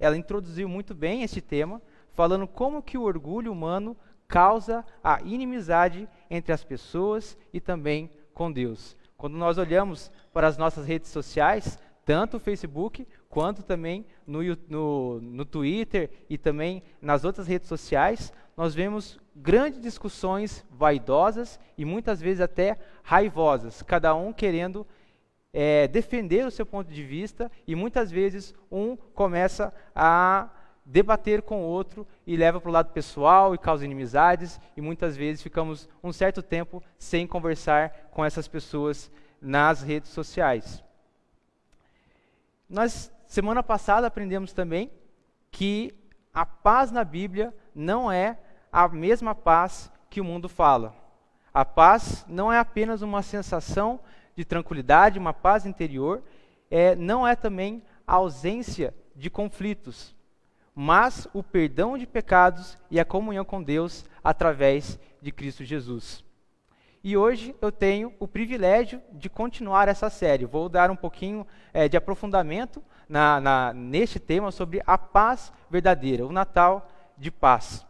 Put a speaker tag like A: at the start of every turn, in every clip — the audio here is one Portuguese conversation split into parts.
A: ela introduziu muito bem esse tema, falando como que o orgulho humano causa a inimizade entre as pessoas e também com Deus. Quando nós olhamos para as nossas redes sociais, tanto o Facebook quanto também no Twitter e também nas outras redes sociais, nós vemos grandes discussões vaidosas e muitas vezes até raivosas, cada um querendo defender o seu ponto de vista, e muitas vezes um começa a debater com o outro e leva para o lado pessoal e causa inimizades, e muitas vezes ficamos um certo tempo sem conversar com essas pessoas nas redes sociais. Nós, semana passada, aprendemos também que a paz na Bíblia não é a mesma paz que o mundo fala. A paz não é apenas uma sensação de tranquilidade, uma paz interior, não é também a ausência de conflitos, mas o perdão de pecados e a comunhão com Deus através de Cristo Jesus. E hoje eu tenho o privilégio de continuar essa série. Vou dar um pouquinho de aprofundamento neste tema sobre a paz verdadeira, o Natal de paz.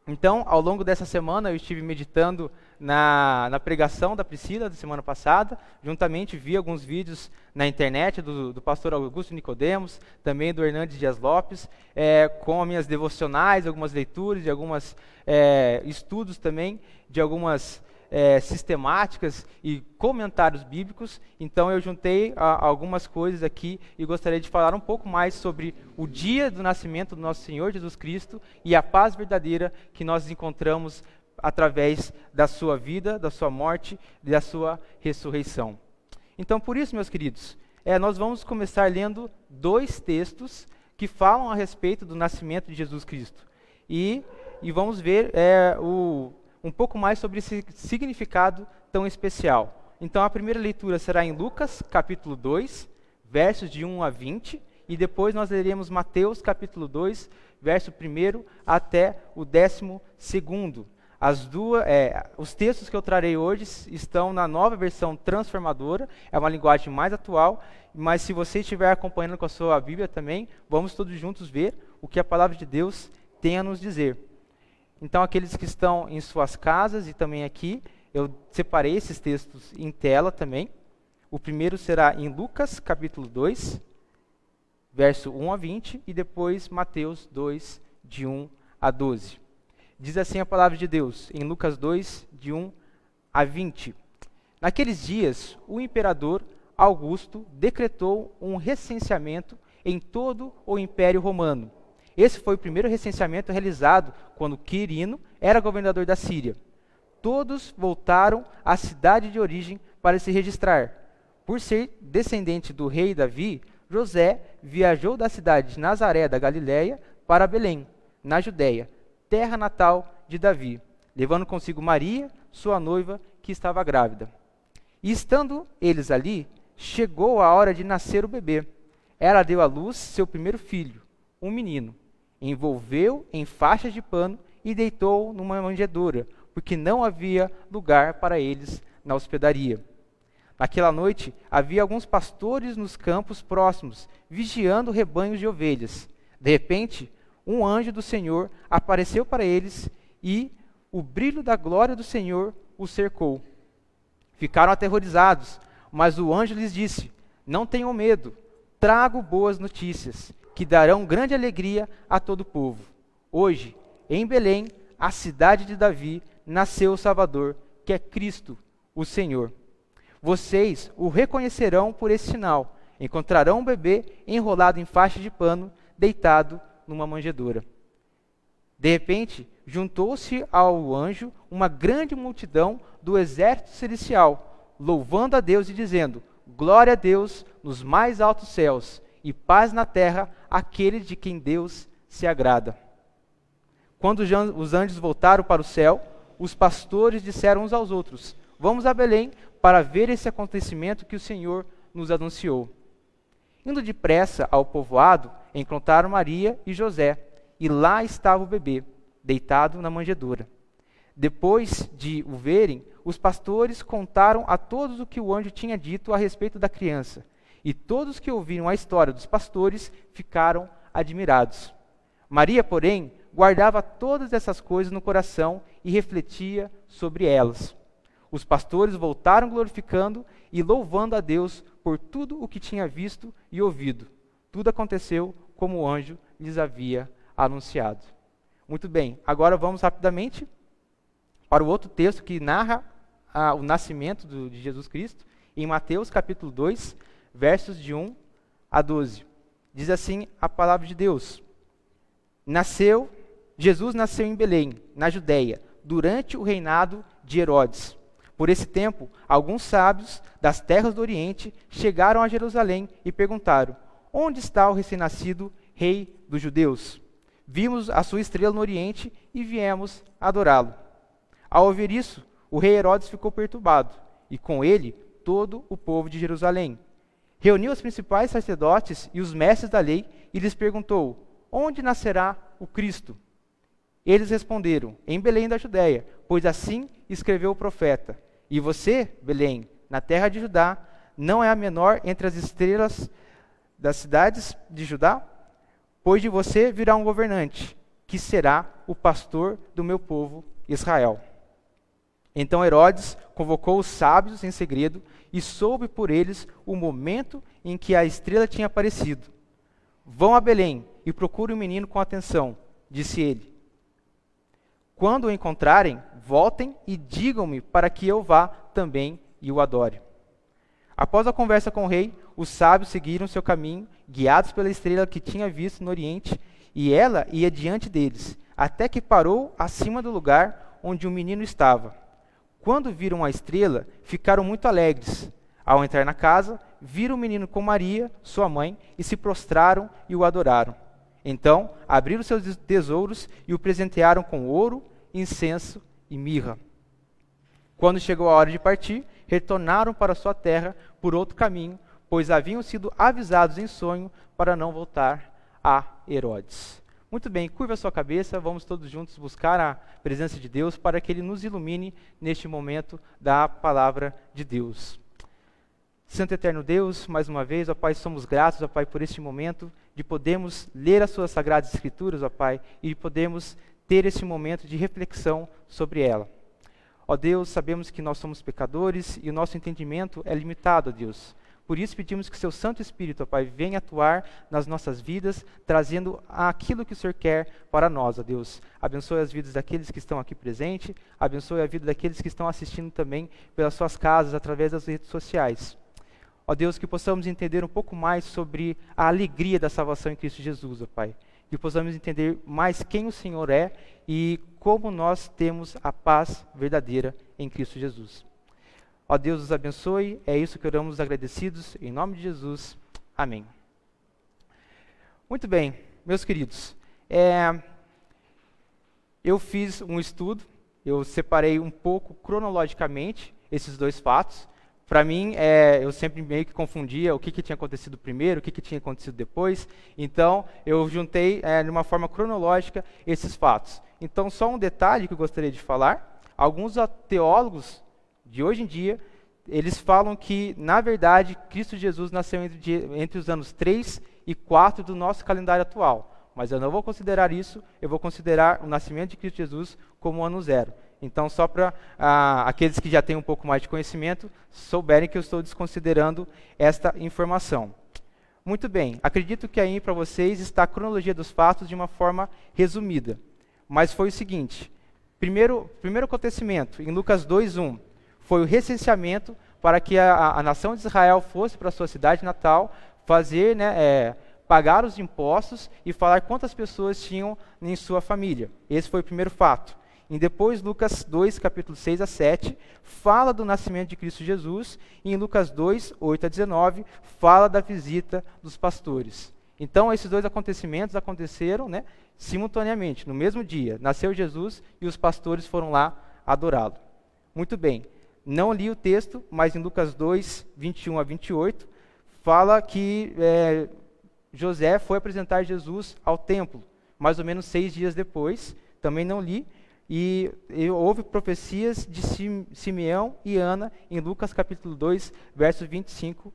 A: Então, ao longo dessa semana, eu estive meditando na pregação da Priscila, da semana passada, juntamente vi alguns vídeos na internet do pastor Augusto Nicodemos, também do Hernandes Dias Lopes, com as minhas devocionais, algumas leituras, de alguns estudos também, de algumas sistemáticas e comentários bíblicos. Então eu juntei algumas coisas aqui e gostaria de falar um pouco mais sobre o dia do nascimento do nosso Senhor Jesus Cristo e a paz verdadeira que nós encontramos através da sua vida, da sua morte e da sua ressurreição. Então, por isso, meus queridos, nós vamos começar lendo 2 textos que falam a respeito do nascimento de Jesus Cristo. E vamos ver um pouco mais sobre esse significado tão especial. Então, a primeira leitura será em Lucas, capítulo 2, versos de 1 a 20, e depois nós leremos Mateus, capítulo 2, verso 1 até o 12º. Os textos que eu trarei hoje estão na nova versão transformadora, é uma linguagem mais atual, mas se você estiver acompanhando com a sua Bíblia também, vamos todos juntos ver o que a palavra de Deus tem a nos dizer. Então, aqueles que estão em suas casas e também aqui, eu separei esses textos em tela também. O primeiro será em Lucas, capítulo 2, verso 1 a 20, e depois Mateus 2, de 1 a 12. Diz assim a palavra de Deus, em Lucas 2, de 1 a 20. Naqueles dias, o imperador Augusto decretou um recenseamento em todo o Império Romano. Esse foi o primeiro recenseamento realizado quando Quirino era governador da Síria. Todos voltaram à cidade de origem para se registrar. Por ser descendente do rei Davi, José viajou da cidade de Nazaré da Galiléia para Belém, na Judéia, terra natal de Davi, levando consigo Maria, sua noiva, que estava grávida. E estando eles ali, chegou a hora de nascer o bebê. Ela deu à luz seu primeiro filho, um menino. Envolveu em faixas de pano e deitou numa manjedoura, porque não havia lugar para eles na hospedaria. Naquela noite, havia alguns pastores nos campos próximos, vigiando rebanhos de ovelhas. De repente, um anjo do Senhor apareceu para eles e o brilho da glória do Senhor os cercou. Ficaram aterrorizados, mas o anjo lhes disse: não tenham medo, trago boas notícias, que darão grande alegria a todo o povo. Hoje, em Belém, a cidade de Davi, nasceu o Salvador, que é Cristo, o Senhor. Vocês o reconhecerão por esse sinal. Encontrarão um bebê enrolado em faixa de pano, deitado numa manjedoura. De repente, juntou-se ao anjo uma grande multidão do exército celestial, louvando a Deus e dizendo: glória a Deus nos mais altos céus, e paz na terra àqueles de quem Deus se agrada. Quando os anjos voltaram para o céu, os pastores disseram uns aos outros: vamos a Belém para ver esse acontecimento que o Senhor nos anunciou. Indo depressa ao povoado, encontraram Maria e José, e lá estava o bebê, deitado na manjedoura. Depois de o verem, os pastores contaram a todos o que o anjo tinha dito a respeito da criança. E todos que ouviram a história dos pastores ficaram admirados. Maria, porém, guardava todas essas coisas no coração e refletia sobre elas. Os pastores voltaram glorificando e louvando a Deus por tudo o que tinha visto e ouvido. Tudo aconteceu como o anjo lhes havia anunciado. Muito bem, agora vamos rapidamente para o outro texto que narra o nascimento de Jesus Cristo, em Mateus capítulo 2, versos de 1 a 12. Diz assim a palavra de Deus: Jesus nasceu em Belém, na Judéia, durante o reinado de Herodes. Por esse tempo, alguns sábios das terras do Oriente chegaram a Jerusalém e perguntaram: onde está o recém-nascido rei dos judeus? Vimos a sua estrela no Oriente e viemos adorá-lo. Ao ouvir isso, o rei Herodes ficou perturbado, e com ele todo o povo de Jerusalém. Reuniu os principais sacerdotes e os mestres da lei e lhes perguntou: onde nascerá o Cristo? Eles responderam: em Belém da Judéia, pois assim escreveu o profeta. E você, Belém, na terra de Judá, não é a menor entre as estrelas das cidades de Judá? Pois de você virá um governante, que será o pastor do meu povo Israel. Então Herodes convocou os sábios em segredo e soube por eles o momento em que a estrela tinha aparecido. Vão a Belém e procurem o menino com atenção, disse ele. Quando o encontrarem, voltem e digam-me para que eu vá também e o adore. Após a conversa com o rei, os sábios seguiram seu caminho, guiados pela estrela que tinha visto no Oriente, e ela ia diante deles, até que parou acima do lugar onde o menino estava. Quando viram a estrela, ficaram muito alegres. Ao entrar na casa, viram o menino com Maria, sua mãe, e se prostraram e o adoraram. Então, abriram seus tesouros e o presentearam com ouro, incenso e mirra. Quando chegou a hora de partir, retornaram para sua terra por outro caminho, pois haviam sido avisados em sonho para não voltar a Herodes. Muito bem, curva a sua cabeça, vamos todos juntos buscar a presença de Deus para que Ele nos ilumine neste momento da palavra de Deus. Santo e eterno Deus, mais uma vez, ó Pai, somos gratos, ó Pai, por este momento de podermos ler as suas sagradas escrituras, ó Pai, e de podermos ter esse momento de reflexão sobre ela. Ó Deus, sabemos que nós somos pecadores e o nosso entendimento é limitado, ó Deus. Por isso pedimos que seu Santo Espírito, ó Pai, venha atuar nas nossas vidas, trazendo aquilo que o Senhor quer para nós, ó Deus. Abençoe as vidas daqueles que estão aqui presentes, abençoe a vida daqueles que estão assistindo também pelas suas casas, através das redes sociais. Ó Deus, que possamos entender um pouco mais sobre a alegria da salvação em Cristo Jesus, ó Pai. Que possamos entender mais quem o Senhor é e como nós temos a paz verdadeira em Cristo Jesus. Ó Deus, os abençoe, é isso que oramos agradecidos, em nome de Jesus, amém. Muito bem, meus queridos, eu fiz um estudo, eu separei um pouco cronologicamente esses dois fatos. Para mim, eu sempre meio que confundia o que tinha acontecido primeiro, o que tinha acontecido depois. Então, eu juntei de uma forma cronológica esses fatos. Então, só um detalhe que eu gostaria de falar. Alguns teólogos de hoje em dia, eles falam que, na verdade, Cristo Jesus nasceu entre os anos 3 e 4 do nosso calendário atual. Mas eu não vou considerar isso, eu vou considerar o nascimento de Cristo Jesus como o ano 0. Então, só para aqueles que já têm um pouco mais de conhecimento, souberem que eu estou desconsiderando esta informação. Muito bem, acredito que aí para vocês está a cronologia dos fatos de uma forma resumida. Mas foi o seguinte, primeiro acontecimento, em Lucas 2:1, foi o recenseamento para que a nação de Israel fosse para a sua cidade natal, pagar os impostos e falar quantas pessoas tinham em sua família. Esse foi o primeiro fato. E depois, Lucas 2, capítulo 6 a 7, fala do nascimento de Cristo Jesus, e em Lucas 2, 8 a 19, fala da visita dos pastores. Então, esses dois acontecimentos aconteceram simultaneamente, no mesmo dia. Nasceu Jesus e os pastores foram lá adorá-lo. Muito bem, não li o texto, mas em Lucas 2, 21 a 28, fala que José foi apresentar Jesus ao templo, mais ou menos 6 dias depois. Também não li. E houve profecias de Simeão e Ana em Lucas capítulo 2, verso 25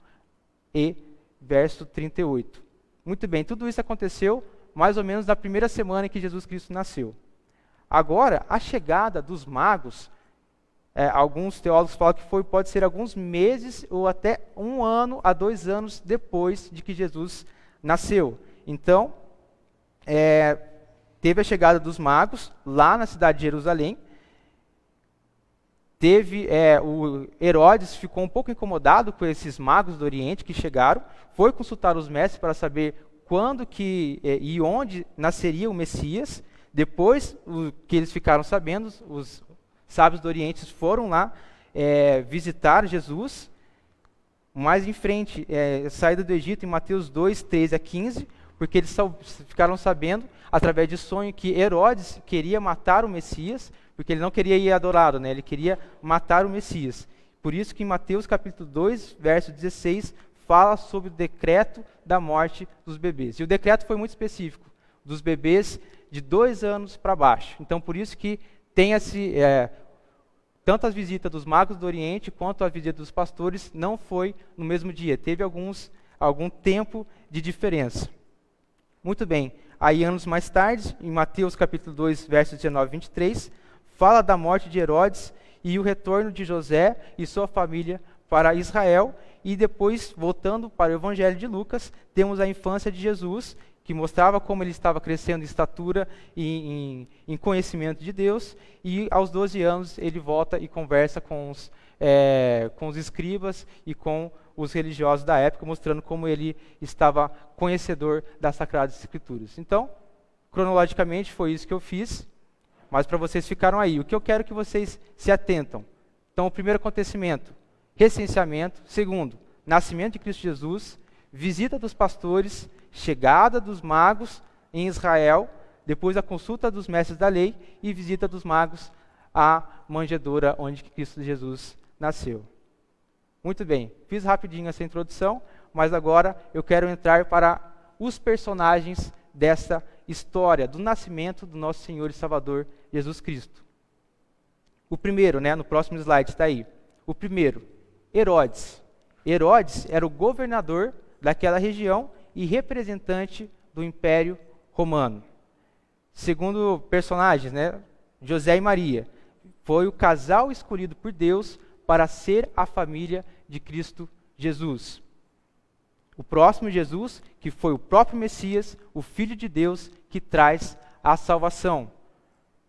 A: e verso 38. Muito bem, tudo isso aconteceu mais ou menos na primeira semana em que Jesus Cristo nasceu. Agora, a chegada dos magos, alguns teólogos falam que pode ser alguns meses ou até 1 ano a 2 anos depois de que Jesus nasceu. Então, teve a chegada dos magos lá na cidade de Jerusalém. O Herodes ficou um pouco incomodado com esses magos do Oriente que chegaram, foi consultar os mestres para saber quando e onde nasceria o Messias. Depois que eles ficaram sabendo, os sábios do Oriente foram lá visitar Jesus. Mais em frente, saída do Egito, em Mateus 2, 13 a 15, porque eles ficaram sabendo, através de sonho, que Herodes queria matar o Messias, porque ele não queria ir adorá-lo, né? Ele queria matar o Messias. Por isso que em Mateus capítulo 2, verso 16, fala sobre o decreto da morte dos bebês. E o decreto foi muito específico, dos bebês de 2 anos para baixo. Então, por isso que tem tanto as visitas dos magos do Oriente, quanto a visita dos pastores, não foi no mesmo dia. Teve algum tempo de diferença. Muito bem. Aí, anos mais tarde, em Mateus capítulo 2, versos 19 e 23, fala da morte de Herodes e o retorno de José e sua família para Israel. E depois, voltando para o Evangelho de Lucas, temos a infância de Jesus, que mostrava como ele estava crescendo em estatura e em conhecimento de Deus. E aos 12 anos ele volta e conversa com os escribas e com os religiosos da época, mostrando como ele estava conhecedor das Sagradas Escrituras. Então, cronologicamente foi isso que eu fiz, mas para vocês ficaram aí. O que eu quero que vocês se atentam. Então, o primeiro acontecimento, recenseamento. Segundo, nascimento de Cristo Jesus. Visita dos pastores, chegada dos magos em Israel, depois a consulta dos mestres da lei e visita dos magos à manjedoura onde Cristo Jesus nasceu. Muito bem, fiz rapidinho essa introdução, mas agora eu quero entrar para os personagens dessa história do nascimento do nosso Senhor e Salvador Jesus Cristo. O primeiro, no próximo slide está aí. O primeiro, Herodes. Herodes era o governador daquela região e representante do Império Romano. Segundo personagens, José e Maria, foi o casal escolhido por Deus para ser a família de Cristo Jesus. O próximo Jesus, que foi o próprio Messias, o Filho de Deus, que traz a salvação.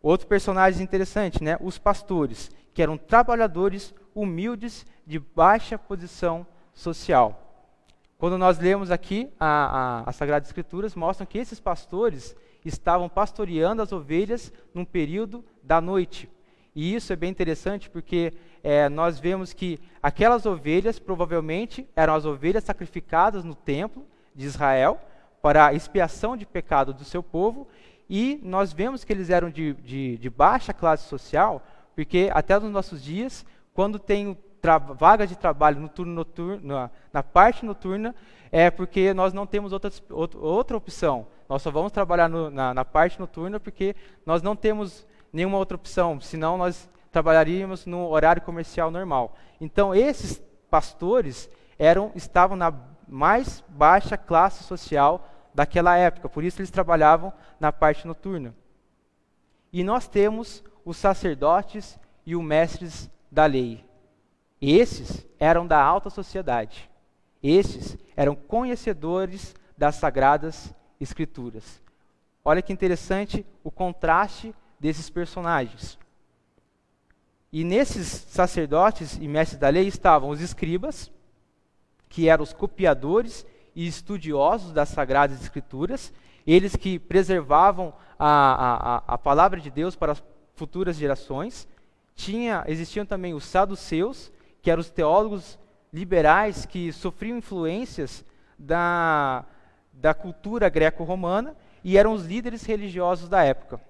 A: Outro personagem interessante, os pastores, que eram trabalhadores humildes de baixa posição social. Quando nós lemos aqui as Sagradas Escrituras, mostram que esses pastores estavam pastoreando as ovelhas num período da noite. E isso é bem interessante porque nós vemos que aquelas ovelhas provavelmente eram as ovelhas sacrificadas no templo de Israel para a expiação de pecado do seu povo, e nós vemos que eles eram de baixa classe social, porque até nos nossos dias, quando tem vaga de trabalho no turno noturno, na parte noturna, é porque nós não temos outra opção. Nós só vamos trabalhar na parte noturna porque nós não temos nenhuma outra opção, senão nós trabalharíamos no horário comercial normal. Então, esses pastores estavam na mais baixa classe social daquela época, por isso eles trabalhavam na parte noturna. E nós temos os sacerdotes e os mestres da lei. Esses eram da alta sociedade. Esses eram conhecedores das Sagradas Escrituras. Olha que interessante o contraste desses personagens. E nesses sacerdotes e mestres da lei estavam os escribas, que eram os copiadores e estudiosos das Sagradas Escrituras, eles que preservavam a palavra de Deus para as futuras gerações. Existiam também os saduceus, que eram os teólogos liberais que sofriam influências da cultura greco-romana e eram os líderes religiosos da época.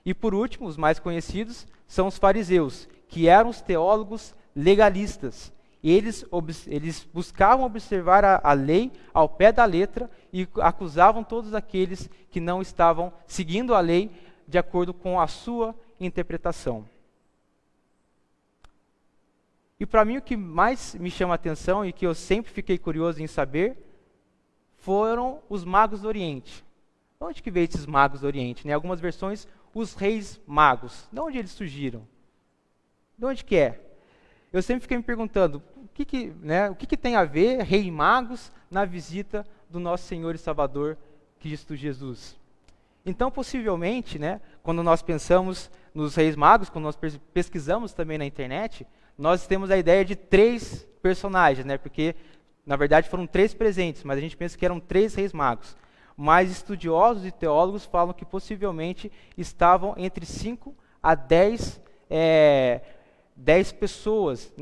A: E por último, os mais conhecidos, são os fariseus, que eram os teólogos legalistas. Eles buscavam observar a lei ao pé da letra e acusavam todos aqueles que não estavam seguindo a lei de acordo com a sua interpretação. E para mim o que mais me chama a atenção e que eu sempre fiquei curioso em saber foram os magos do Oriente. De onde que veio esses magos do Oriente? Em algumas versões, os reis magos. De onde eles surgiram? De onde que é? Eu sempre fiquei me perguntando, o que tem a ver rei e magos na visita do nosso Senhor e Salvador, Cristo Jesus? Então, possivelmente, quando nós pensamos nos reis magos, quando nós pesquisamos também na internet, nós temos a ideia de 3 personagens, porque, na verdade, foram 3 presentes, mas a gente pensa que eram 3 reis magos. Mas estudiosos e teólogos falam que possivelmente estavam entre 5 a 10 pessoas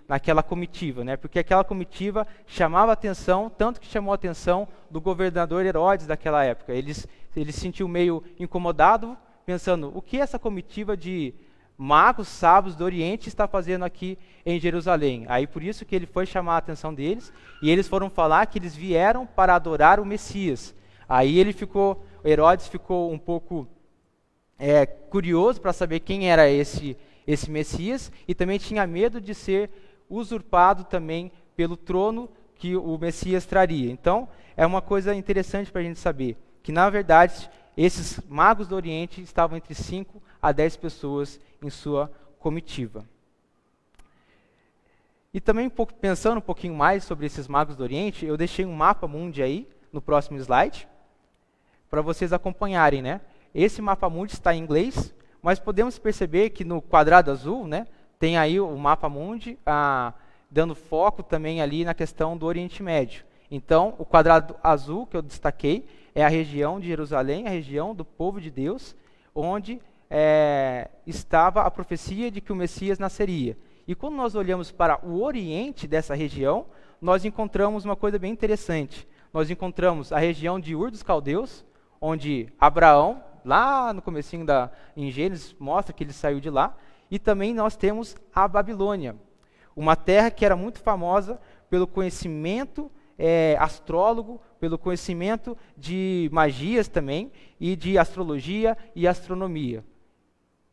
A: naquela comitiva, porque aquela comitiva chamava atenção, tanto que chamou a atenção do governador Herodes daquela época. Ele se sentiu meio incomodado, pensando, o que essa comitiva de magos, sábios do Oriente está fazendo aqui em Jerusalém? Aí por isso que ele foi chamar a atenção deles, e eles foram falar que eles vieram para adorar o Messias. Aí Herodes ficou um pouco curioso para saber quem era esse Messias, e também tinha medo de ser usurpado também pelo trono que o Messias traria. Então, é uma coisa interessante para a gente saber, que na verdade, esses magos do Oriente estavam entre 5 a 10 pessoas em sua comitiva. E também pensando um pouquinho mais sobre esses magos do Oriente, eu deixei um mapa mundi aí, no próximo slide, para vocês acompanharem, Esse mapa mundi está em inglês, mas podemos perceber que no quadrado azul, tem aí o mapa mundi, dando foco também ali na questão do Oriente Médio. Então, o quadrado azul que eu destaquei é a região de Jerusalém, a região do povo de Deus, onde estava a profecia de que o Messias nasceria. E quando nós olhamos para o Oriente dessa região, nós encontramos uma coisa bem interessante. Nós encontramos a região de Ur dos Caldeus, onde Abraão, lá no comecinho em Gênesis, mostra que ele saiu de lá. E também nós temos a Babilônia, uma terra que era muito famosa pelo conhecimento astrólogo, pelo conhecimento de magias também, e de astrologia e astronomia.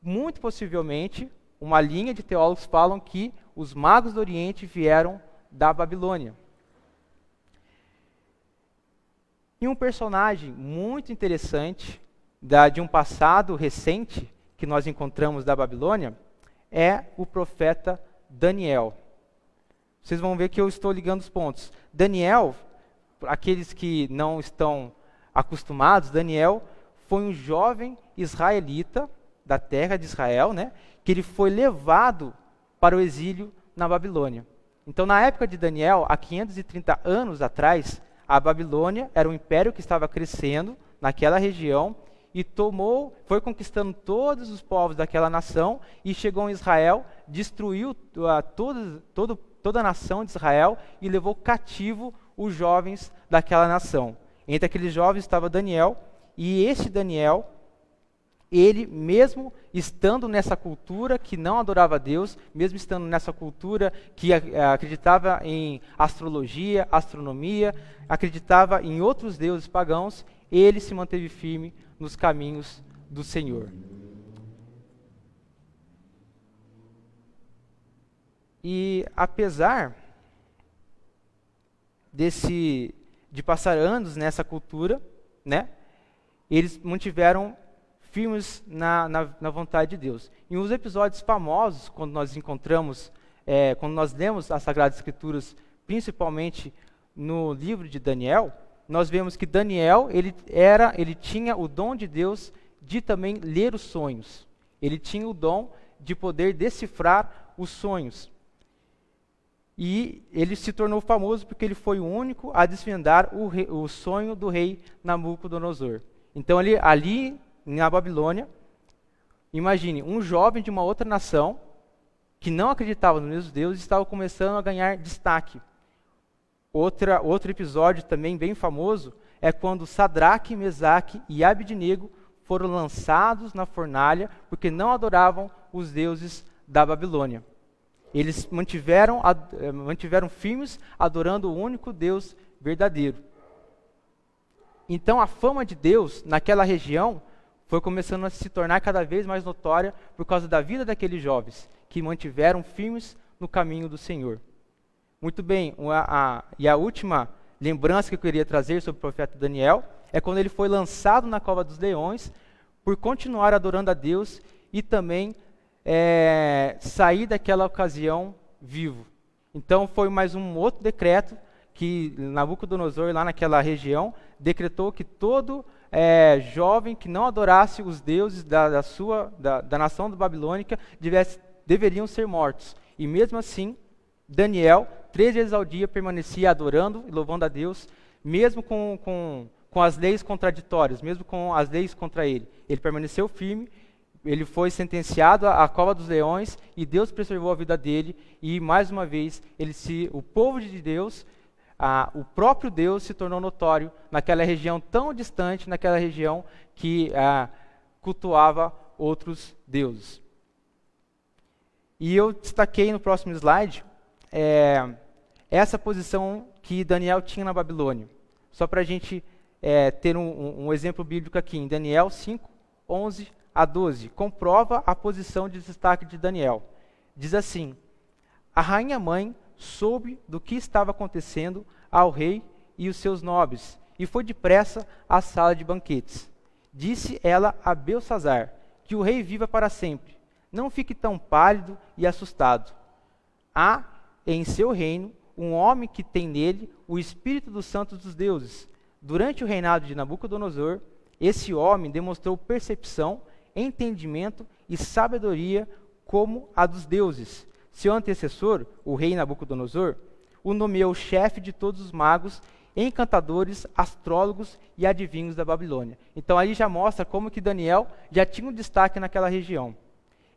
A: Muito possivelmente, uma linha de teólogos falam que os magos do Oriente vieram da Babilônia. E um personagem muito interessante de um passado recente que nós encontramos da Babilônia é o profeta Daniel. Vocês vão ver que eu estou ligando os pontos. Daniel, aqueles que não estão acostumados, Daniel foi um jovem israelita da terra de Israel, que ele foi levado para o exílio na Babilônia. Então, na época de Daniel, há 530 anos atrás, a Babilônia era um império que estava crescendo naquela região e foi conquistando todos os povos daquela nação e chegou em Israel, destruiu toda a nação de Israel e levou cativo os jovens daquela nação. Entre aqueles jovens estava Daniel, e esse Daniel, ele mesmo estando nessa cultura que não adorava a Deus, mesmo estando nessa cultura que acreditava em astrologia, astronomia, acreditava em outros deuses pagãos, ele se manteve firme nos caminhos do Senhor. E apesar de passar anos nessa cultura, eles mantiveram firmes na vontade de Deus. Em uns episódios famosos, quando nós lemos as Sagradas Escrituras, principalmente no livro de Daniel, nós vemos que Daniel, ele tinha o dom de Deus de também ler os sonhos. Ele tinha o dom de poder decifrar os sonhos. E ele se tornou famoso porque ele foi o único a desvendar o sonho do rei Nabucodonosor. Então, ali na Babilônia, imagine, um jovem de uma outra nação, que não acreditava nos mesmos deuses, estava começando a ganhar destaque. Outro episódio também bem famoso é quando Sadraque, Mesaque e Abednego foram lançados na fornalha porque não adoravam os deuses da Babilônia. Eles mantiveram firmes adorando o único Deus verdadeiro. Então a fama de Deus naquela região foi começando a se tornar cada vez mais notória por causa da vida daqueles jovens que mantiveram firmes no caminho do Senhor. Muito bem, e a última lembrança que eu queria trazer sobre o profeta Daniel é quando ele foi lançado na cova dos leões por continuar adorando a Deus e também sair daquela ocasião vivo. Então foi mais um outro decreto que Nabucodonosor, lá naquela região, decretou que todo jovem que não adorasse os deuses da nação babilônica deveriam ser mortos. E mesmo assim, Daniel, 3 vezes ao dia, permanecia adorando e louvando a Deus, mesmo com as leis contraditórias, mesmo com as leis contra ele. Ele permaneceu firme, ele foi sentenciado à cova dos leões e Deus preservou a vida dele. E mais uma vez, o povo de Deus, o próprio Deus se tornou notório naquela região tão distante, naquela região que cultuava outros deuses. E eu destaquei no próximo slide essa posição que Daniel tinha na Babilônia. Só para a gente ter um exemplo bíblico aqui, em Daniel 5, 11 a 12, comprova a posição de destaque de Daniel. Diz assim: a rainha-mãe soube do que estava acontecendo ao rei e os seus nobres, e foi depressa à sala de banquetes. Disse ela a Belsazar: que o rei viva para sempre. Não fique tão pálido e assustado. Há em seu reino um homem que tem nele o espírito dos santos dos deuses. Durante o reinado de Nabucodonosor, esse homem demonstrou percepção, entendimento e sabedoria como a dos deuses. Seu antecessor, o rei Nabucodonosor, o nomeou chefe de todos os magos, encantadores, astrólogos e adivinhos da Babilônia. Então aí já mostra como que Daniel já tinha um destaque naquela região.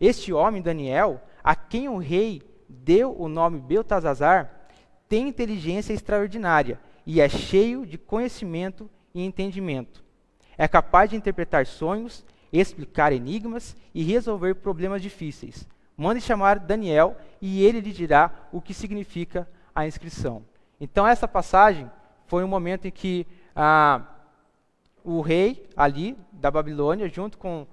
A: Este homem, Daniel, a quem o rei deu o nome Beltesazar, tem inteligência extraordinária e é cheio de conhecimento e entendimento. É capaz de interpretar sonhos, explicar enigmas e resolver problemas difíceis. Mande chamar Daniel e ele lhe dirá o que significa a inscrição. Então essa passagem foi um momento em que o rei ali da Babilônia, junto com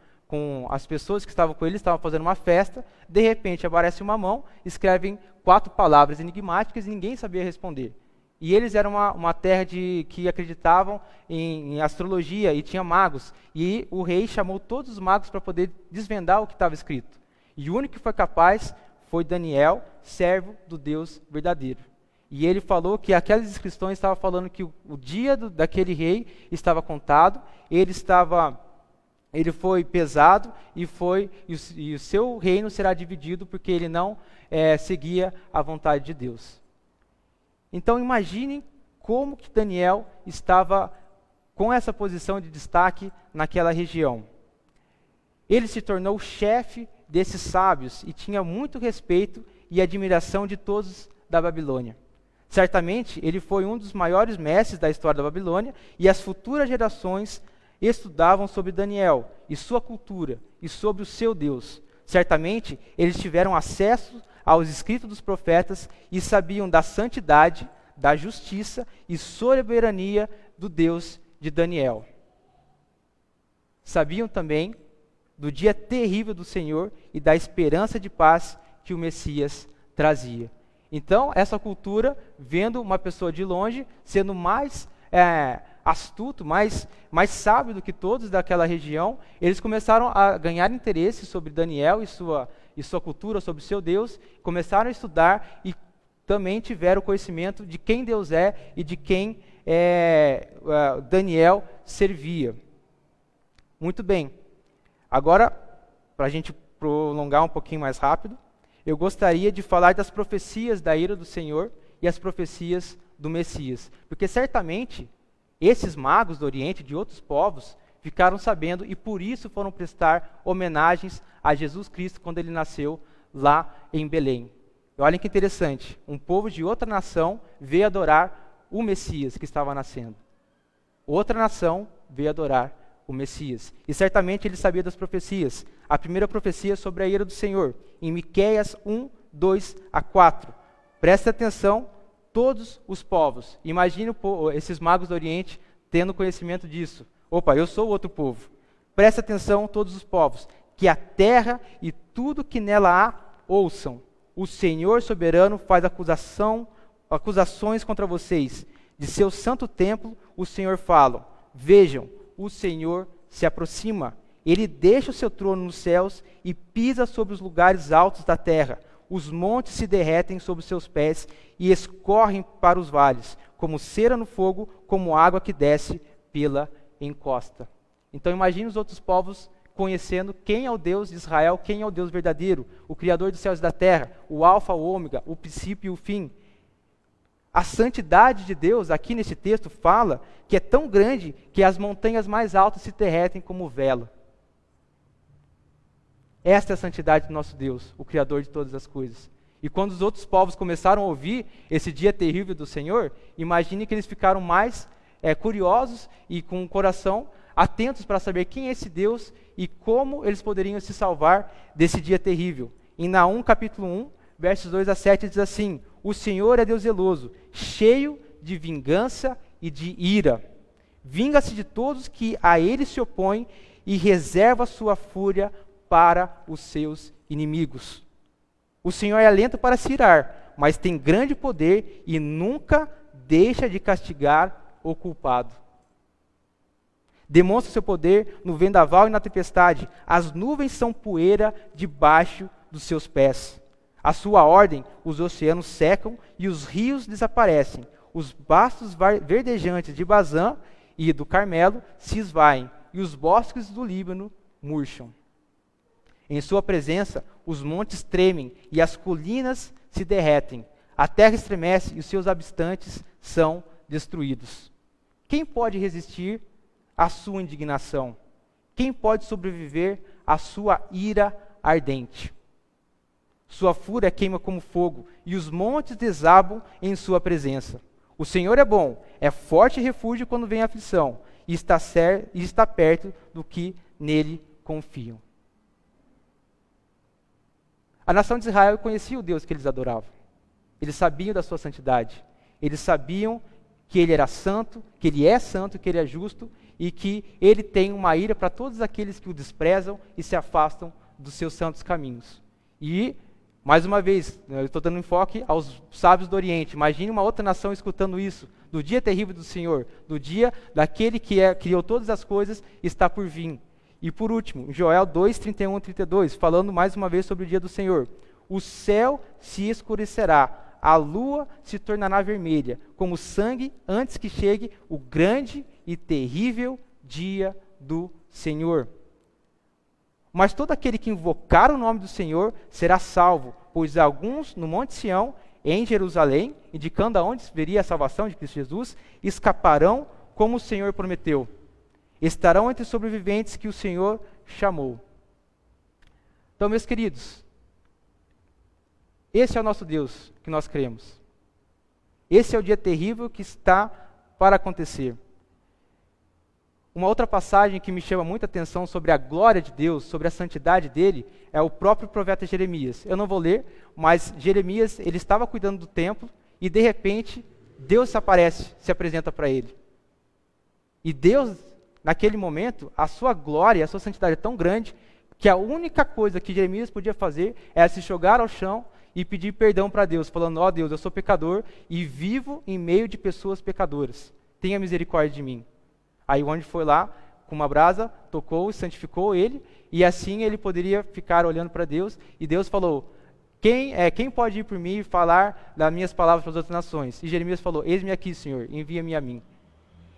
A: as pessoas que estavam com ele, estavam fazendo uma festa. De repente aparece uma mão, escrevem 4 palavras enigmáticas e ninguém sabia responder. E eles eram uma terra que acreditavam em astrologia e tinha magos. E o rei chamou todos os magos para poder desvendar o que estava escrito. E o único que foi capaz foi Daniel, servo do Deus verdadeiro. E ele falou que aquelas inscrições estavam falando que o dia daquele rei estava contado, ele foi pesado e o seu reino será dividido porque ele não seguia a vontade de Deus. Então imaginem como que Daniel estava com essa posição de destaque naquela região. Ele se tornou chefe desses sábios e tinha muito respeito e admiração de todos da Babilônia. Certamente ele foi um dos maiores mestres da história da Babilônia e as futuras gerações estudavam sobre Daniel e sua cultura e sobre o seu Deus. Certamente eles tiveram acesso aos escritos dos profetas e sabiam da santidade, da justiça e soberania do Deus de Daniel. Sabiam também do dia terrível do Senhor e da esperança de paz que o Messias trazia. Então, essa cultura, vendo uma pessoa de longe, sendo mais astuto, mais sábio do que todos daquela região, eles começaram a ganhar interesse sobre Daniel e sua cultura, sobre o seu Deus, começaram a estudar e também tiveram conhecimento de quem Deus é e de quem Daniel servia. Muito bem. Agora, para a gente prolongar um pouquinho mais rápido, eu gostaria de falar das profecias da ira do Senhor e as profecias do Messias. Porque certamente esses magos do Oriente, de outros povos, ficaram sabendo e por isso foram prestar homenagens a Jesus Cristo quando ele nasceu lá em Belém. E olhem que interessante, um povo de outra nação veio adorar o Messias que estava nascendo. Outra nação veio adorar o Messias. E certamente ele sabia das profecias. A primeira profecia é sobre a ira do Senhor, em Miqueias 1, 2 a 4. Preste atenção, todos os povos. Imagine esses magos do Oriente tendo conhecimento disso. Opa, eu sou outro povo. Preste atenção, todos os povos. Que a terra e tudo que nela há ouçam. O Senhor soberano faz acusações contra vocês. De seu santo templo, o Senhor fala: vejam, o Senhor se aproxima. Ele deixa o seu trono nos céus e pisa sobre os lugares altos da terra. Os montes se derretem sob os seus pés e escorrem para os vales, como cera no fogo, como água que desce pela encosta. Então imagine os outros povos conhecendo quem é o Deus de Israel, quem é o Deus verdadeiro, o Criador dos céus e da terra, o Alfa, o Ômega, o princípio e o fim. A santidade de Deus, aqui nesse texto, fala que é tão grande que as montanhas mais altas se derretem como vela. Esta é a santidade do nosso Deus, o Criador de todas as coisas. E quando os outros povos começaram a ouvir esse dia terrível do Senhor, imagine que eles ficaram mais curiosos e com o coração atentos para saber quem é esse Deus e como eles poderiam se salvar desse dia terrível. Em Naum, capítulo 1, versos 2 a 7, diz assim: o Senhor é Deus zeloso, cheio de vingança e de ira. Vinga-se de todos que a ele se opõem e reserva sua fúria para os seus inimigos. O Senhor é lento para se irar, mas tem grande poder e nunca deixa de castigar o culpado. Demonstra seu poder no vendaval e na tempestade. As nuvens são poeira debaixo dos seus pés. À sua ordem, os oceanos secam e os rios desaparecem. Os bastos verdejantes de Bazã e do Carmelo se esvaem, e os bosques do Líbano murcham. Em sua presença, os montes tremem e as colinas se derretem. A terra estremece e os seus habitantes são destruídos. Quem pode resistir à sua indignação? Quem pode sobreviver à sua ira ardente? Sua fúria queima como fogo e os montes desabam em sua presença. O Senhor é bom, é forte refúgio quando vem a aflição, e está perto do que nele confiam. A nação de Israel conhecia o Deus que eles adoravam. Eles sabiam da sua santidade. Eles sabiam que ele era santo, que ele é santo, que ele é justo e que ele tem uma ira para todos aqueles que o desprezam e se afastam dos seus santos caminhos. E, mais uma vez, eu estou dando enfoque aos sábios do Oriente. Imagine uma outra nação escutando isso, do dia terrível do Senhor, do dia daquele que criou todas as coisas e está por vir. E por último, Joel 2, 31 e 32, falando mais uma vez sobre o dia do Senhor. O céu se escurecerá, a lua se tornará vermelha, como sangue, antes que chegue o grande e terrível dia do Senhor. Mas todo aquele que invocar o nome do Senhor será salvo, pois alguns no Monte Sião, em Jerusalém, indicando aonde veria a salvação de Cristo Jesus, escaparão como o Senhor prometeu. Estarão entre os sobreviventes que o Senhor chamou. Então, meus queridos, esse é o nosso Deus que nós cremos. Esse é o dia terrível que está para acontecer. Uma outra passagem que me chama muita atenção sobre a glória de Deus, sobre a santidade dele, é o próprio profeta Jeremias. Eu não vou ler, mas Jeremias, ele estava cuidando do templo e de repente Deus se apresenta para ele. E Deus, naquele momento, a sua glória, a sua santidade é tão grande que a única coisa que Jeremias podia fazer era se jogar ao chão e pedir perdão para Deus, falando: ó Deus, eu sou pecador e vivo em meio de pessoas pecadoras. Tenha misericórdia de mim. Aí o anjo foi lá, com uma brasa, tocou e santificou ele, e assim ele poderia ficar olhando para Deus, e Deus falou: quem pode ir por mim e falar das minhas palavras para as outras nações? E Jeremias falou: eis-me aqui, Senhor, envia-me a mim.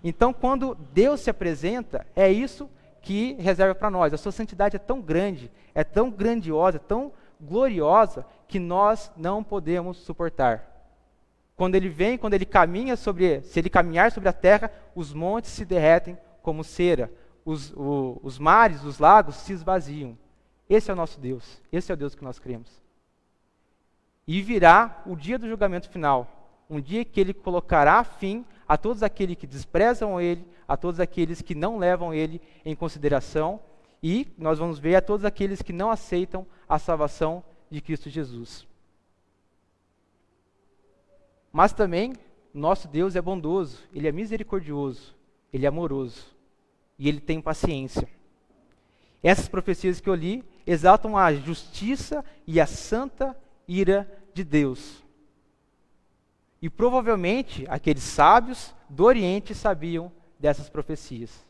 A: Então, quando Deus se apresenta, é isso que reserva para nós. A sua santidade é tão grande, é tão grandiosa, é tão gloriosa, que nós não podemos suportar. Quando ele vem, quando ele caminha se ele caminhar sobre a terra, os montes se derretem como cera, os mares, os lagos se esvaziam. Esse é o nosso Deus, esse é o Deus que nós cremos. E virá o dia do julgamento final, um dia que ele colocará fim a todos aqueles que desprezam ele, a todos aqueles que não levam ele em consideração, e nós vamos ver a todos aqueles que não aceitam a salvação de Cristo Jesus. Mas também, nosso Deus é bondoso, ele é misericordioso, ele é amoroso, e ele tem paciência. Essas profecias que eu li exaltam a justiça e a santa ira de Deus. E provavelmente aqueles sábios do Oriente sabiam dessas profecias.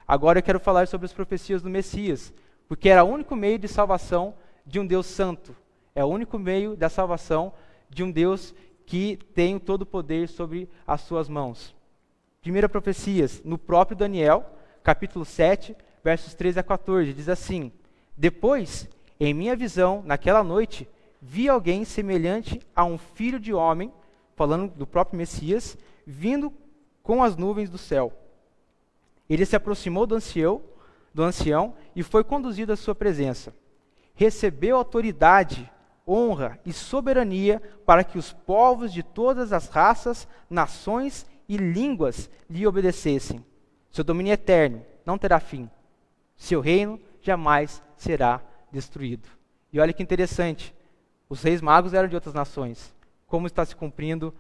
A: Agora eu quero falar sobre as profecias do Messias, porque era o único meio de salvação de um Deus santo. É o único meio da salvação de um Deus que tem todo o poder sobre as suas mãos. Primeira profecia, no próprio Daniel, capítulo 7, versos 13 a 14, diz assim: Depois, em minha visão, naquela noite, vi alguém semelhante a um filho de homem, falando do próprio Messias, vindo com as nuvens do céu. Ele se aproximou do ancião e foi conduzido à sua presença. Recebeu autoridade, honra e soberania para que os povos de todas as raças, nações e línguas lhe obedecessem. Seu domínio eterno não terá fim. Seu reino jamais será destruído. E olha que interessante, os reis magos eram de outras nações. Como está se cumprindo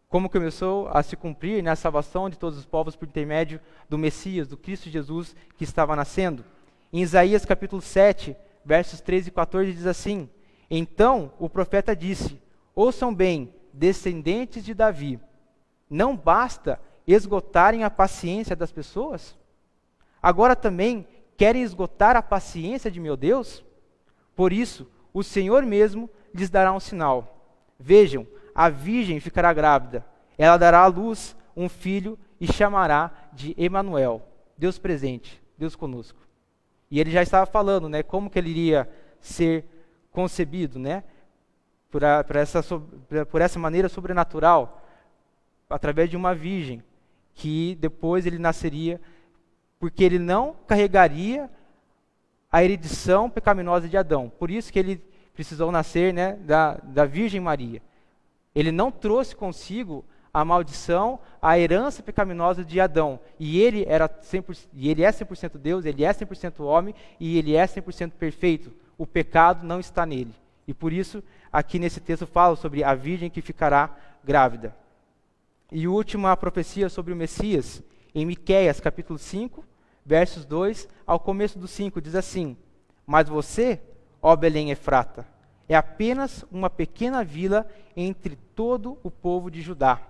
A: como começou a se cumprir, né, a salvação de todos os povos por intermédio do Messias, do Cristo Jesus que estava nascendo. Em Isaías capítulo 7, versos 13 e 14 diz assim: Então o profeta disse: Ouçam bem, descendentes de Davi, não basta esgotarem a paciência das pessoas? Agora também querem esgotar a paciência de meu Deus? Por isso, o Senhor mesmo lhes dará um sinal. Vejam, a virgem ficará grávida, ela dará à luz um filho e chamará de Emanuel, Deus presente, Deus conosco. E ele já estava falando, né, como que ele iria ser concebido, né, por essa maneira sobrenatural, através de uma virgem, que depois ele nasceria, porque ele não carregaria a erudição pecaminosa de Adão. Por isso que ele precisou nascer, né, da Virgem Maria. Ele não trouxe consigo a maldição, a herança pecaminosa de Adão. E ele é 100% Deus, ele é 100% homem e ele é 100% perfeito. O pecado não está nele. E por isso, aqui nesse texto fala sobre a virgem que ficará grávida. E última profecia sobre o Messias, em Miqueias capítulo 5, versos 2 ao começo do 5, diz assim: Mas você, ó Belém Efrata, é apenas uma pequena vila entre todo o povo de Judá.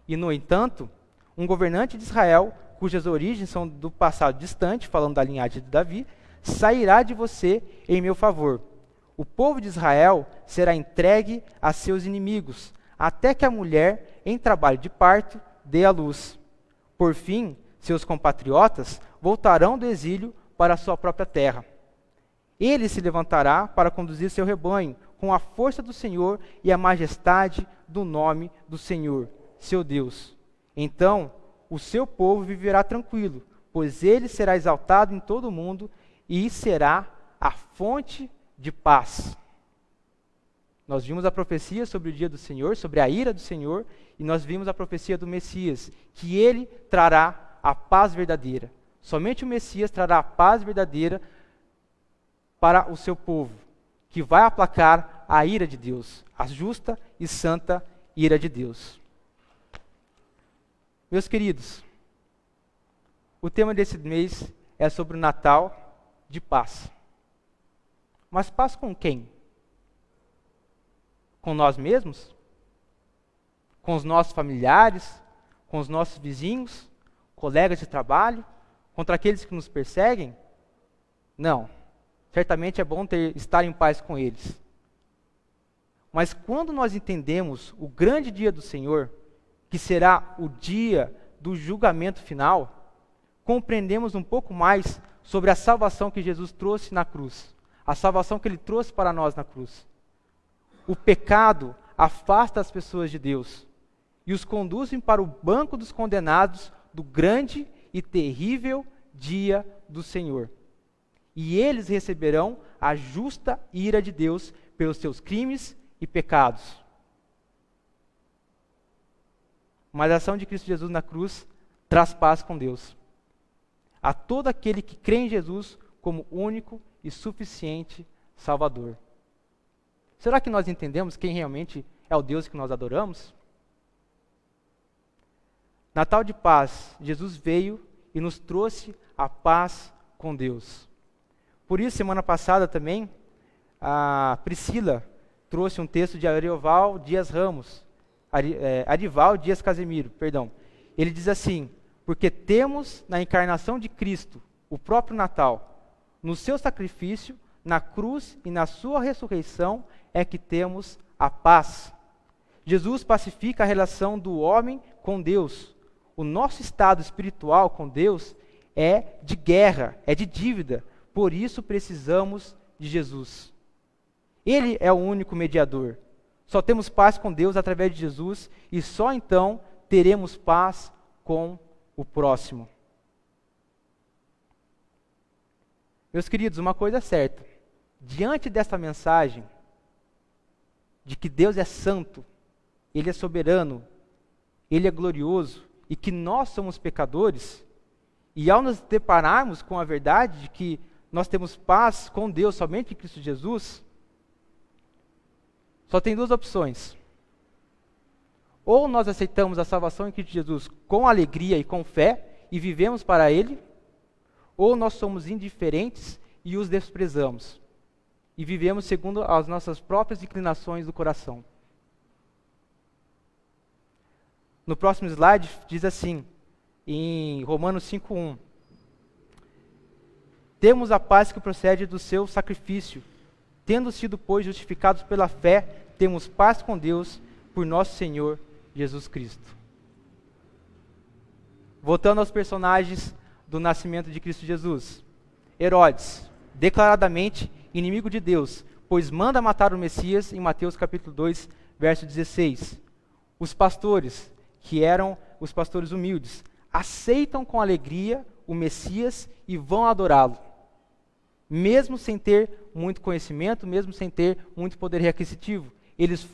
A: E, no entanto, um governante de Israel, cujas origens são do passado distante, falando da linhagem de Davi, sairá de você em meu favor. O povo de Israel será entregue a seus inimigos, até que a mulher, em trabalho de parto, dê à luz. Por fim, seus compatriotas voltarão do exílio para a sua própria terra. Ele se levantará para conduzir seu rebanho com a força do Senhor e a majestade do nome do Senhor, seu Deus. Então, o seu povo viverá tranquilo, pois ele será exaltado em todo o mundo e será a fonte de paz. Nós vimos a profecia sobre o dia do Senhor, sobre a ira do Senhor, e nós vimos a profecia do Messias, que ele trará a paz verdadeira. Somente o Messias trará a paz verdadeira para o seu povo, que vai aplacar a ira de Deus, a justa e santa ira de Deus. Meus queridos, o tema desse mês é sobre o Natal de paz. Mas paz com quem? Com nós mesmos? Com os nossos familiares? Com os nossos vizinhos? Colegas de trabalho? Contra aqueles que nos perseguem? Não. Certamente é bom estar em paz com eles. Mas quando nós entendemos o grande dia do Senhor, que será o dia do julgamento final, compreendemos um pouco mais sobre a salvação que Jesus trouxe na cruz, a salvação que ele trouxe para nós na cruz. O pecado afasta as pessoas de Deus e os conduzem para o banco dos condenados do grande e terrível dia do Senhor. E eles receberão a justa ira de Deus pelos seus crimes e pecados. Mas a ação de Cristo Jesus na cruz traz paz com Deus a todo aquele que crê em Jesus como único e suficiente Salvador. Será que nós entendemos quem realmente é o Deus que nós adoramos? Natal de paz, Jesus veio e nos trouxe a paz com Deus. Por isso, semana passada também, a Priscila trouxe um texto de Arival Dias Ramos, Arival Dias Casemiro, perdão. Ele diz assim: porque temos na encarnação de Cristo, o próprio Natal, no seu sacrifício, na cruz e na sua ressurreição, é que temos a paz. Jesus pacifica a relação do homem com Deus. O nosso estado espiritual com Deus é de guerra, é de dívida. Por isso precisamos de Jesus. Ele é o único mediador. Só temos paz com Deus através de Jesus e só então teremos paz com o próximo. Meus queridos, uma coisa é certa. Diante desta mensagem de que Deus é santo, Ele é soberano, Ele é glorioso e que nós somos pecadores, e ao nos depararmos com a verdade de que nós temos paz com Deus somente em Cristo Jesus, só tem duas opções. Ou nós aceitamos a salvação em Cristo Jesus com alegria e com fé e vivemos para Ele, ou nós somos indiferentes e os desprezamos e vivemos segundo as nossas próprias inclinações do coração. No próximo slide diz assim, em Romanos 5:1: temos a paz que procede do seu sacrifício, tendo sido, pois, justificados pela fé, temos paz com Deus por nosso Senhor Jesus Cristo. Voltando aos personagens do nascimento de Cristo Jesus. Erodes, declaradamente inimigo de Deus, pois manda matar o Messias em Mateus capítulo 2, verso 16. Os pastores, que eram os pastores humildes, aceitam com alegria o Messias e vão adorá-lo, mesmo sem ter muito conhecimento, mesmo sem ter muito poder aquisitivo. Eles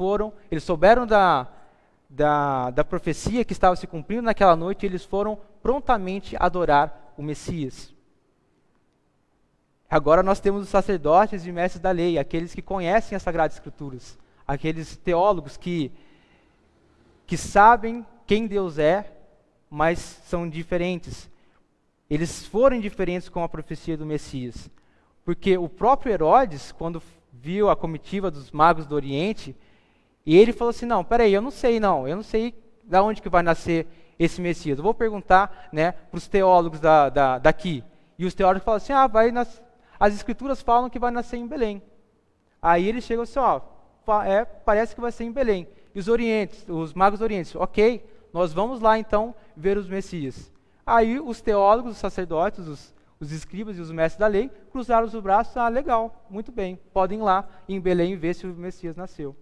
A: souberam da profecia que estava se cumprindo naquela noite, e eles foram prontamente adorar o Messias. Agora nós temos os sacerdotes e mestres da lei, aqueles que conhecem as Sagradas Escrituras, aqueles teólogos que sabem quem Deus é, mas são diferentes. Eles foram indiferentes com a profecia do Messias. Porque o próprio Herodes, quando viu a comitiva dos magos do Oriente, e ele falou assim: não, peraí, eu não sei de onde que vai nascer esse Messias. Eu vou perguntar, para os teólogos daqui. E os teólogos falam assim: as escrituras falam que vai nascer em Belém. Aí ele chega assim: parece que vai ser em Belém. E os magos do Oriente, ok, nós vamos lá então ver os Messias. Aí os teólogos, os sacerdotes, os escribas e os mestres da lei cruzaram os braços: legal, muito bem, podem ir lá em Belém ver se o Messias nasceu.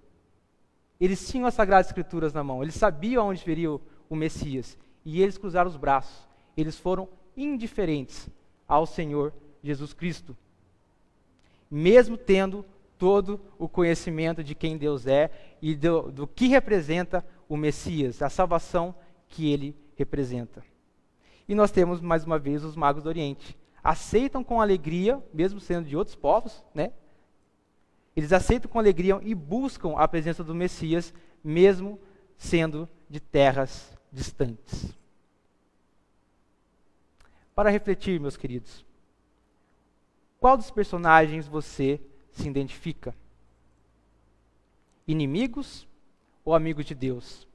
A: Eles tinham as Sagradas Escrituras na mão, eles sabiam onde viria o Messias, e eles cruzaram os braços. Eles foram indiferentes ao Senhor Jesus Cristo, mesmo tendo todo o conhecimento de quem Deus é e do que representa o Messias, a salvação que ele representa. E nós temos, mais uma vez, os magos do Oriente. Aceitam com alegria, mesmo sendo de outros povos, eles aceitam com alegria e buscam a presença do Messias, mesmo sendo de terras distantes. Para refletir, meus queridos, qual dos personagens você se identifica? Inimigos ou amigos de Deus?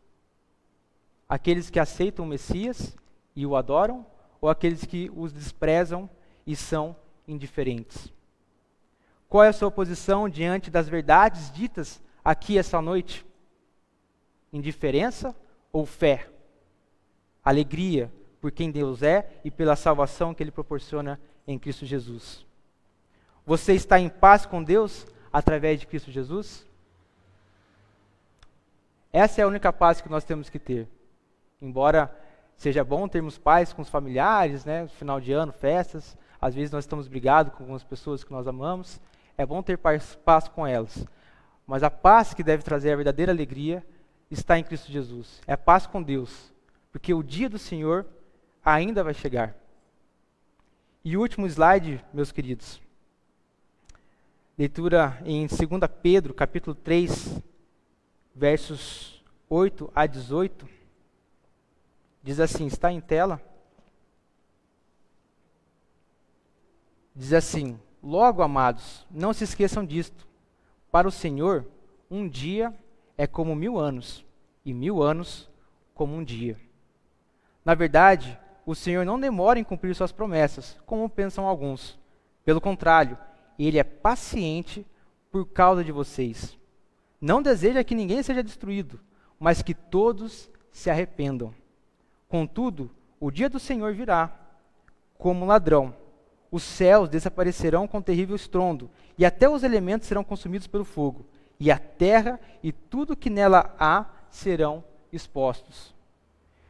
A: Aqueles que aceitam o Messias e o adoram, ou aqueles que os desprezam e são indiferentes? Qual é a sua posição diante das verdades ditas aqui essa noite? Indiferença ou fé? Alegria por quem Deus é e pela salvação que Ele proporciona em Cristo Jesus. Você está em paz com Deus através de Cristo Jesus? Essa é a única paz que nós temos que ter. Embora seja bom termos paz com os familiares, final de ano, festas, às vezes nós estamos brigados com algumas pessoas que nós amamos, é bom ter paz com elas. Mas a paz que deve trazer a verdadeira alegria está em Cristo Jesus. É paz com Deus, porque o dia do Senhor ainda vai chegar. E o último slide, meus queridos. Leitura em 2 Pedro, capítulo 3, versos 8 a 18. Diz assim, está em tela? Diz assim: logo, amados, não se esqueçam disto. Para o Senhor, um dia é como 1000 anos, e 1000 anos como um dia. Na verdade, o Senhor não demora em cumprir suas promessas, como pensam alguns. Pelo contrário, Ele é paciente por causa de vocês. Não deseja que ninguém seja destruído, mas que todos se arrependam. Contudo, o dia do Senhor virá, como um ladrão. Os céus desaparecerão com terrível estrondo, e até os elementos serão consumidos pelo fogo, e a terra e tudo que nela há serão expostos.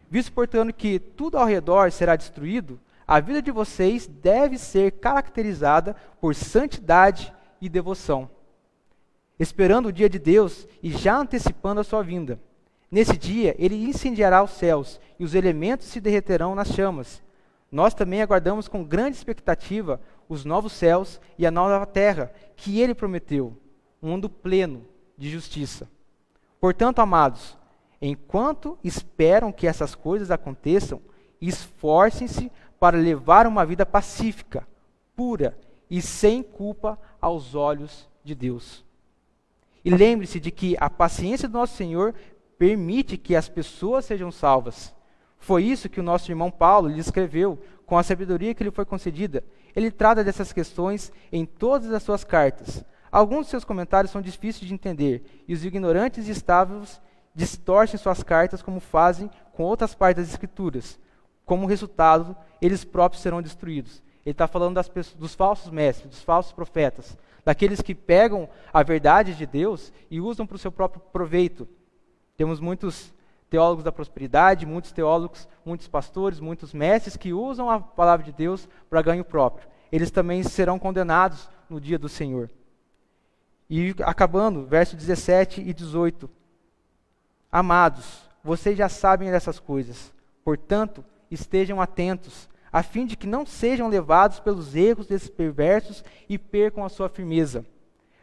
A: Visto, portanto, que tudo ao redor será destruído, a vida de vocês deve ser caracterizada por santidade e devoção, esperando o dia de Deus e já antecipando a sua vinda. Nesse dia, Ele incendiará os céus, e os elementos se derreterão nas chamas. Nós também aguardamos com grande expectativa os novos céus e a nova terra que Ele prometeu, um mundo pleno de justiça. Portanto, amados, enquanto esperam que essas coisas aconteçam, esforcem-se para levar uma vida pacífica, pura e sem culpa aos olhos de Deus. E lembre-se de que a paciência do nosso Senhor permite que as pessoas sejam salvas. Foi isso que o nosso irmão Paulo lhe escreveu, com a sabedoria que lhe foi concedida. Ele trata dessas questões em todas as suas cartas. Alguns de seus comentários são difíceis de entender, e os ignorantes e estáveis distorcem suas cartas como fazem com outras partes das Escrituras. Como resultado, eles próprios serão destruídos. Ele está falando dos falsos mestres, dos falsos profetas, daqueles que pegam a verdade de Deus e usam para o seu próprio proveito. Temos muitos teólogos da prosperidade, muitos teólogos, muitos pastores, muitos mestres que usam a palavra de Deus para ganho próprio. Eles também serão condenados no dia do Senhor. E acabando, versos 17 e 18. Amados, vocês já sabem dessas coisas. Portanto, estejam atentos, a fim de que não sejam levados pelos erros desses perversos e percam a sua firmeza.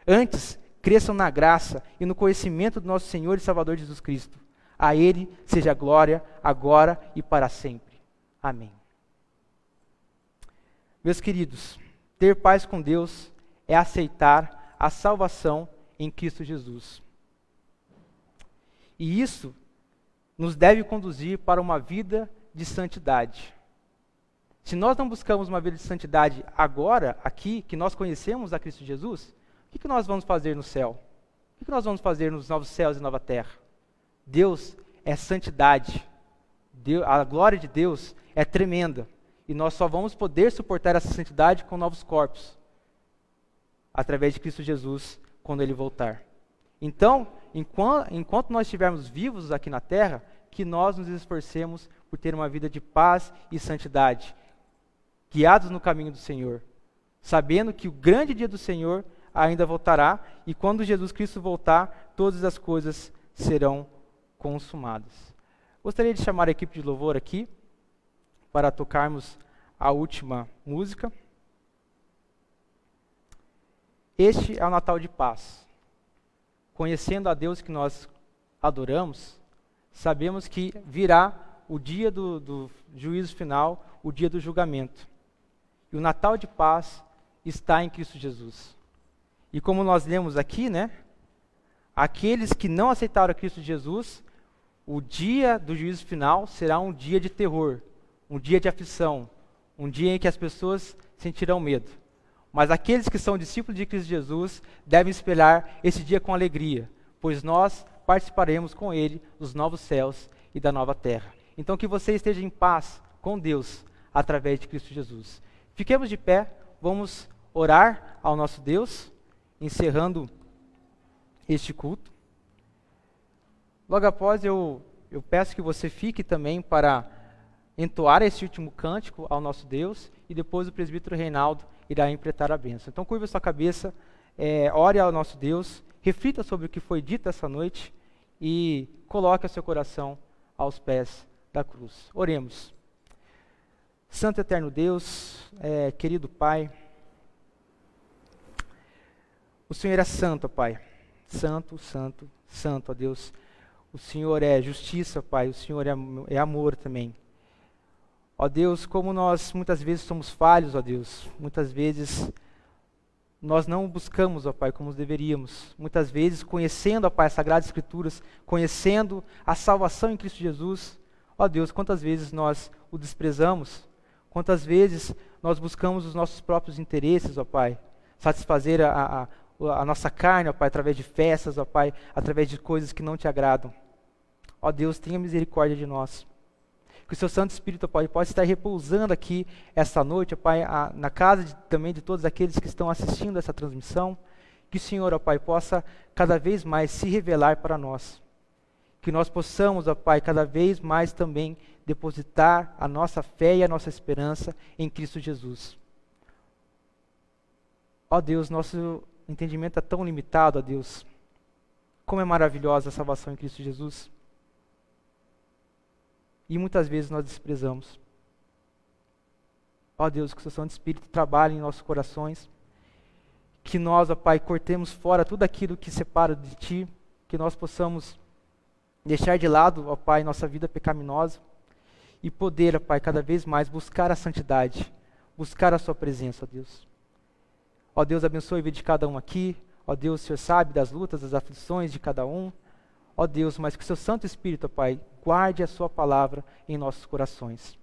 A: Antes, cresçam na graça e no conhecimento do nosso Senhor e Salvador Jesus Cristo. A Ele seja a glória, agora e para sempre. Amém. Meus queridos, ter paz com Deus é aceitar a salvação em Cristo Jesus. E isso nos deve conduzir para uma vida de santidade. Se nós não buscamos uma vida de santidade agora, aqui, que nós conhecemos a Cristo Jesus, o que nós vamos fazer no céu? O que nós vamos fazer nos novos céus e nova terra? Deus é santidade. A glória de Deus é tremenda. E nós só vamos poder suportar essa santidade com novos corpos, através de Cristo Jesus, quando Ele voltar. Então, enquanto nós estivermos vivos aqui na terra, que nós nos esforcemos por ter uma vida de paz e santidade, guiados no caminho do Senhor, sabendo que o grande dia do Senhor ainda voltará, e quando Jesus Cristo voltar, todas as coisas serão consumadas. Gostaria de chamar a equipe de louvor aqui, para tocarmos a última música. Este é o Natal de paz. Conhecendo a Deus que nós adoramos, sabemos que virá o dia do juízo final, o dia do julgamento. E o Natal de paz está em Cristo Jesus. E como nós lemos aqui, aqueles que não aceitaram a Cristo Jesus, o dia do juízo final será um dia de terror, um dia de aflição, um dia em que as pessoas sentirão medo. Mas aqueles que são discípulos de Cristo Jesus devem esperar esse dia com alegria, pois nós participaremos com Ele dos novos céus e da nova terra. Então que você esteja em paz com Deus através de Cristo Jesus. Fiquemos de pé, vamos orar ao nosso Deus, encerrando este culto. Logo após eu peço que você fique também para entoar esse último cântico ao nosso Deus, e depois o presbítero Reinaldo irá interpretar a bênção. Então curva a sua cabeça, ore ao nosso Deus, reflita sobre o que foi dito essa noite e coloque o seu coração aos pés da cruz. Oremos. Santo e eterno Deus, querido Pai, o Senhor é santo, Pai. Santo, santo, santo, ó Deus. O Senhor é justiça, Pai. O Senhor é amor também. Ó Deus, como nós muitas vezes somos falhos, ó Deus. Muitas vezes nós não buscamos, ó Pai, como deveríamos. Muitas vezes, conhecendo, ó Pai, as Sagradas Escrituras, conhecendo a salvação em Cristo Jesus, ó Deus, quantas vezes nós o desprezamos, quantas vezes nós buscamos os nossos próprios interesses, ó Pai, satisfazer a nossa carne, ó Pai, através de festas, ó Pai, através de coisas que não te agradam. Ó Deus, tenha misericórdia de nós. Que o seu Santo Espírito, ó Pai, possa estar repousando aqui esta noite, ó Pai, na casa também de todos aqueles que estão assistindo essa transmissão. Que o Senhor, ó Pai, possa cada vez mais se revelar para nós. Que nós possamos, ó Pai, cada vez mais também depositar a nossa fé e a nossa esperança em Cristo Jesus. Ó Deus, nosso entendimento é tão limitado, ó Deus. Como é maravilhosa a salvação em Cristo Jesus. E muitas vezes nós desprezamos. Ó Deus, que o seu Santo Espírito trabalhe em nossos corações. Que nós, ó Pai, cortemos fora tudo aquilo que separa de Ti. Que nós possamos deixar de lado, ó Pai, nossa vida pecaminosa. E poder, ó Pai, cada vez mais buscar a santidade. Buscar a Sua presença, ó Deus. Ó Deus, abençoe a vida de cada um aqui. Ó Deus, o Senhor sabe das lutas, das aflições de cada um. Ó Deus, mas que o seu Santo Espírito, ó Pai, guarde a sua palavra em nossos corações.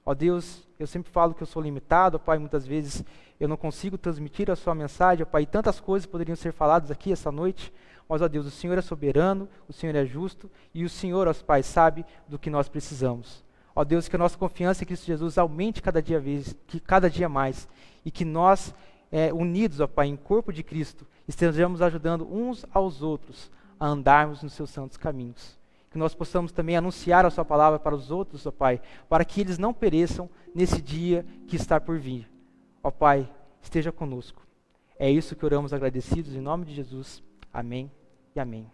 A: Ó Deus, eu sempre falo que eu sou limitado, ó Pai, muitas vezes eu não consigo transmitir a sua mensagem, ó Pai, tantas coisas poderiam ser faladas aqui essa noite, mas, ó Deus, o Senhor é soberano, o Senhor é justo, e o Senhor, ó Pai, sabe do que nós precisamos. Ó Deus, que a nossa confiança em Cristo Jesus aumente cada dia mais, e que nós, unidos, ó Pai, em corpo de Cristo, estejamos ajudando uns aos outros a andarmos nos seus santos caminhos. Que nós possamos também anunciar a sua palavra para os outros, ó Pai, para que eles não pereçam nesse dia que está por vir. Ó Pai, esteja conosco. É isso que oramos agradecidos, em nome de Jesus. Amém e amém.